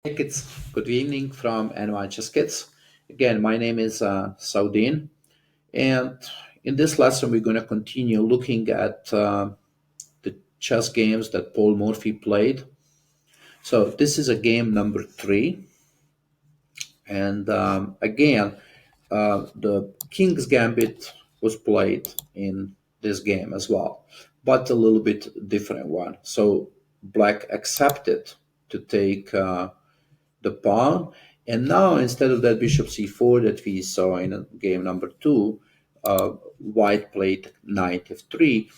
Hey kids, good evening from NYChessKids. Again, my name is Saudin, and in this lesson, we're going to continue looking at the chess games that Paul Morphy played. So, this is a game number 3, and again, the King's Gambit was played in this game as well, but a little bit different one. So, Black accepted to take the pawn. And now, instead of that bishop c4 that we saw in game number 2, white played knight f3.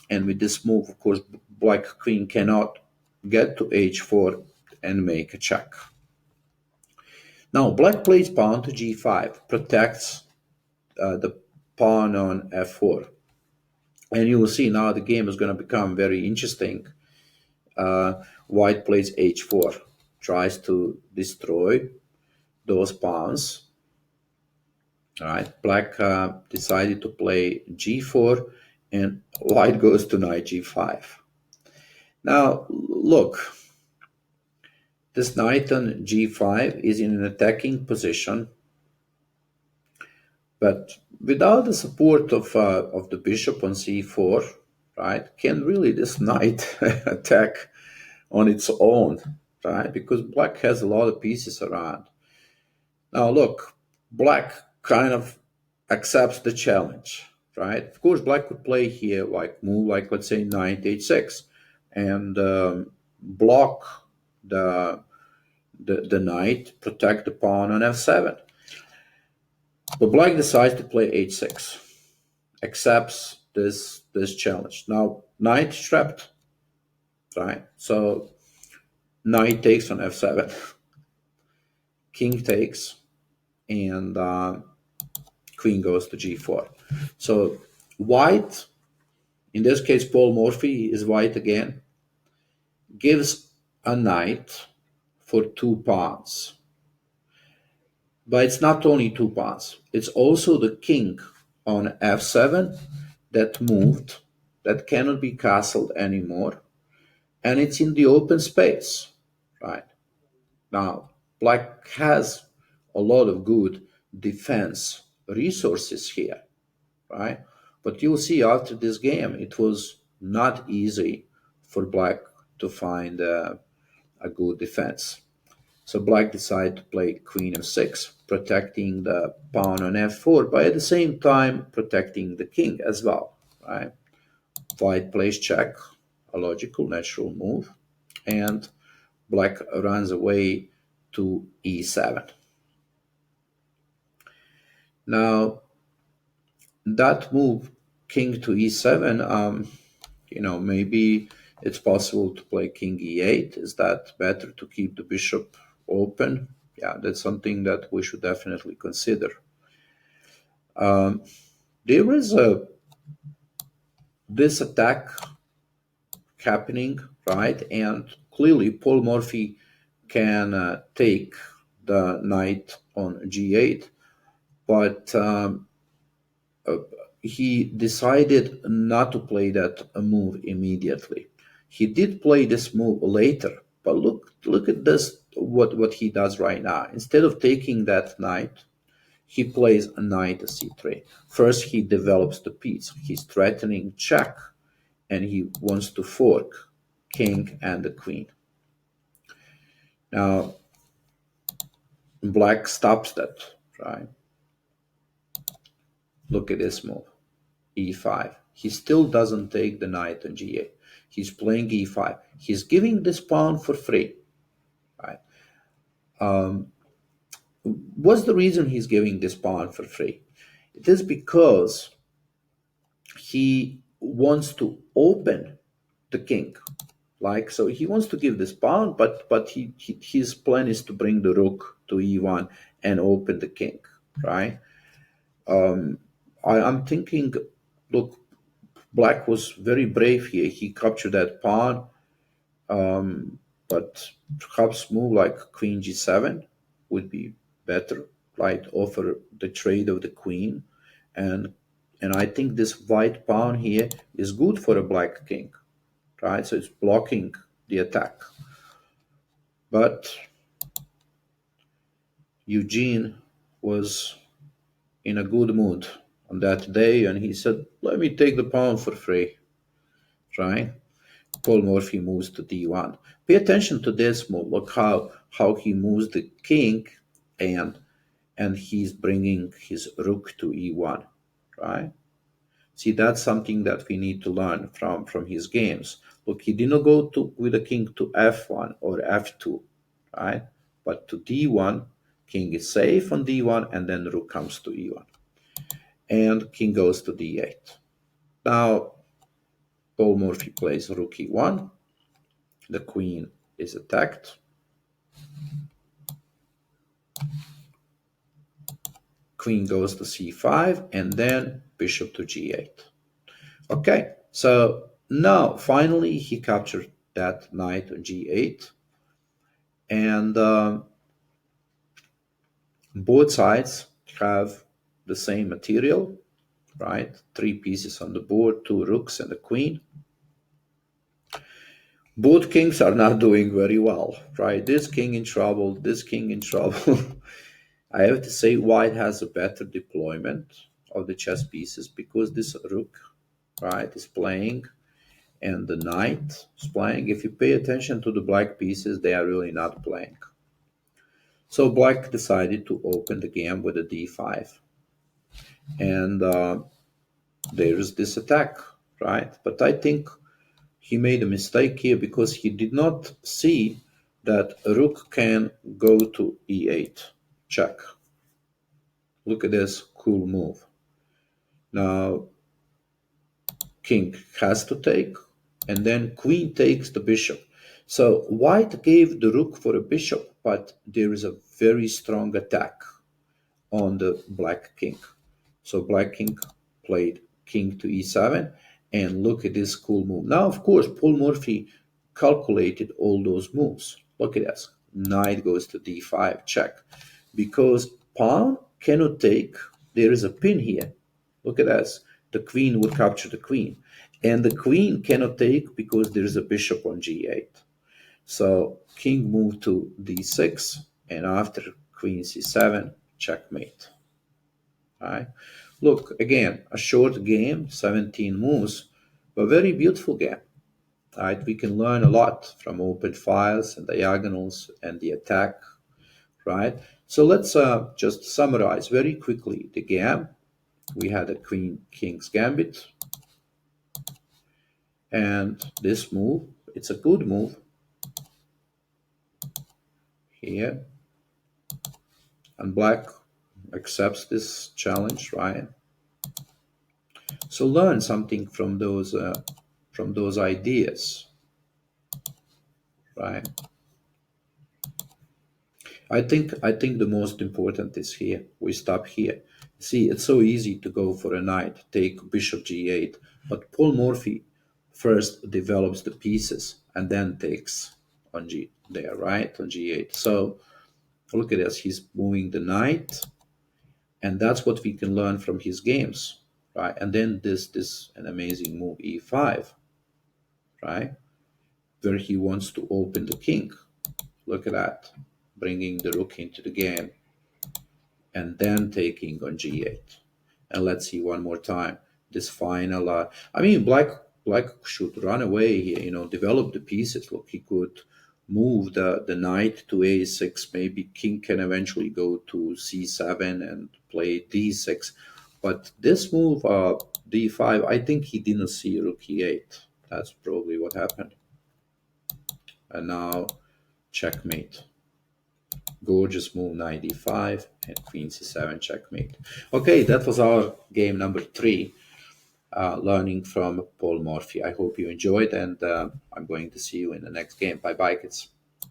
And with this move, of course, black queen cannot get to h4 and make a check. Now, black plays pawn to g5, protects the pawn on f4. And you will see now the game is going to become very interesting. White plays h4, tries to destroy those pawns. All right, black decided to play g4, and white goes to knight g5. Now, look, this knight on g5 is in an attacking position, but without the support of the bishop on c4, right, can really this knight attack on its own, right? Because black has a lot of pieces around. Now, look, black kind of accepts the challenge, right? Of course, black could play here, like move, like let's say knight h6, and block the knight, protect the pawn on f7. But black decides to play h6, accepts this challenge. Now, knight trapped, right? So knight takes on f7, king takes, and queen goes to g4. So white, in this case Paul Morphy is white again, gives a knight for 2 pawns. But it's not only 2 pawns, it's also the king on f7 that moved, that cannot be castled anymore, and it's in the open space, right? Now, black has a lot of good defense resources here, right? But you'll see after this game, it was not easy for black to find a good defense. So black decided to play queen f6, protecting the pawn on f4, but at the same time protecting the king as well, right? White plays check, a logical, natural move, and black runs away to e7. Now, that move, king to e7, maybe it's possible to play king e8. Is that better to keep the bishop open? Yeah, that's something that we should definitely consider. There is this attack happening, right? And clearly Paul Morphy can take the knight on g8, but he decided not to play that move immediately. He did play this move later, but look at this, what he does right now. Instead of taking that knight, he plays a knight c3. First, he develops the piece. He's threatening check, and he wants to fork king and the queen. Now, black stops that, right? Look at this move, e5. He still doesn't take the knight on g8. He's playing e5. He's giving this pawn for free, right? What's the reason he's giving this pawn for free? It is because he wants to open the king. Like, so he wants to give this pawn, but his plan is to bring the rook to e1 and open the king, right? I'm thinking, look, black was very brave here. He captured that pawn, but perhaps move like queen g7 would be better, right? Offer the trade of the queen, and I think this white pawn here is good for a black king, right? So it's blocking the attack. But Eugene was in a good mood on that day, and he said, "Let me take the pawn for free." Right? Paul Morphy moves to d1. Pay attention to this move. Look how he moves the king, and he's bringing his rook to e1. Right? See, that's something that we need to learn from his games. Look, he didn't go to with the king to f1 or f2, right? But to d1, king is safe on d1, and then rook comes to e1, and king goes to d8. Now, Paul Morphy plays rook e1. The queen is attacked. Queen goes to c5, and then bishop to g8. Okay, so now finally he captured that knight on g8, and both sides have the same material, right? 3 pieces on the board, 2 rooks and a queen. Both kings are not doing very well, right? This king in trouble, this king in trouble. I have to say white has a better deployment of the chess pieces because this rook, right, is playing, and the knight is playing. If you pay attention to the black pieces, they are really not playing. So black decided to open the game with a d5. And there is this attack, right? But I think he made a mistake here because he did not see that rook can go to e8, check. Look at this cool move. Now, king has to take, and then queen takes the bishop. So white gave the rook for a bishop, but there is a very strong attack on the black king. So black king played king to e7, and look at this cool move. Now, of course, Paul Morphy calculated all those moves. Look at this. Knight goes to d5, check. Because pawn cannot take, there is a pin here. Look at this. The queen would capture the queen. And the queen cannot take because there is a bishop on g8. So king moved to d6, and after queen c7, checkmate. All right. Look, again, a short game, 17 moves, but very beautiful game. All right. We can learn a lot from open files and diagonals and the attack, right? So let's just summarize very quickly the game. We had a queen-king's gambit, and this move, it's a good move here, and black accepts this challenge, right? So learn something from those ideas, right? I think the most important is here. We stop here. See, it's so easy to go for a knight, take bishop g8, but Paul Morphy first develops the pieces and then takes on g there, right, on g8. So look at this. He's moving the knight, and that's what we can learn from his games, right? And then this an amazing move e5, right, where he wants to open the king. Look at that, bringing the rook into the game, and then taking on g8. And let's see one more time this final. I mean, black should run away here. Develop the pieces. Look, he could move the knight to a6. Maybe king can eventually go to c7 and play d6. But this move, d5, I think he didn't see rook e8. That's probably what happened. And now checkmate. Gorgeous move, knight d5 and queen c7, checkmate. Okay, that was our game number 3, learning from Paul Morphy. I hope you enjoyed, and I'm going to see you in the next game. Bye bye, kids.